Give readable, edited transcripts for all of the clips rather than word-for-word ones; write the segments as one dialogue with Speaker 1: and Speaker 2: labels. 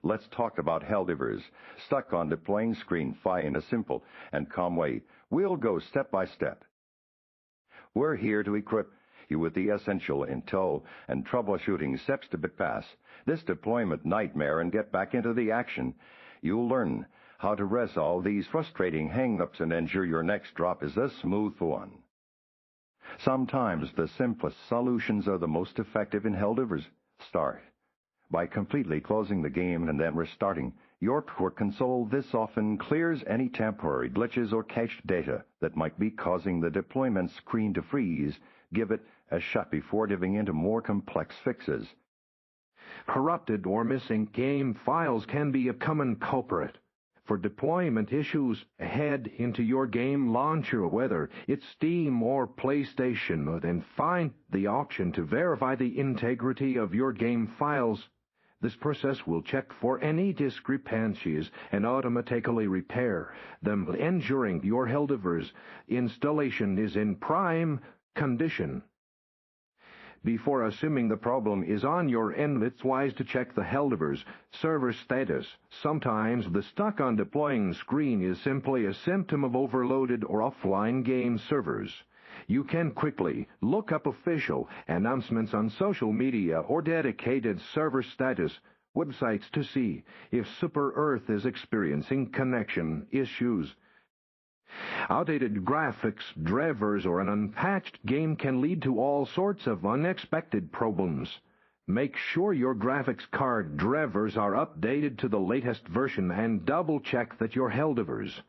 Speaker 1: Let's talk about Helldivers, stuck on deploying screen Phi in a simple and calm way. We'll go step by step. We're here to equip you with the essential in tow and troubleshooting steps to bypass this deployment nightmare and get back into the action. You'll learn how to resolve these frustrating hang-ups and ensure your next drop is a smooth one. Sometimes the simplest solutions are the most effective in Helldivers. Start by completely closing the game and then restarting your port console. This often clears any temporary glitches or cached data that might be causing the deployment screen to freeze. Give it a shot before diving into more complex fixes.
Speaker 2: Corrupted or missing game files can be a common culprit. For deployment issues, head into your game launcher, whether it's Steam or PlayStation, then find the option to verify the integrity of your game files. This process will check for any discrepancies and automatically repair them, ensuring your Helldivers installation is in prime condition. Before assuming the problem is on your end, it's wise to check the Helldivers server status. Sometimes the stuck on deploying screen is simply a symptom of overloaded or offline game servers. You can quickly look up official announcements on social media or dedicated server status websites to see if Super Earth is experiencing connection issues. Outdated graphics drivers or an unpatched game can lead to all sorts of unexpected problems. Make sure your graphics card drivers are updated to the latest version and double-check that your Helldivers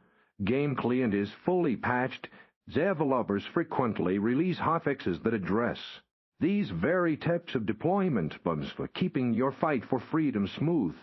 Speaker 2: game client is fully patched. Developers frequently release hotfixes that address these very types of deployment bugs for keeping your fight for freedom smooth.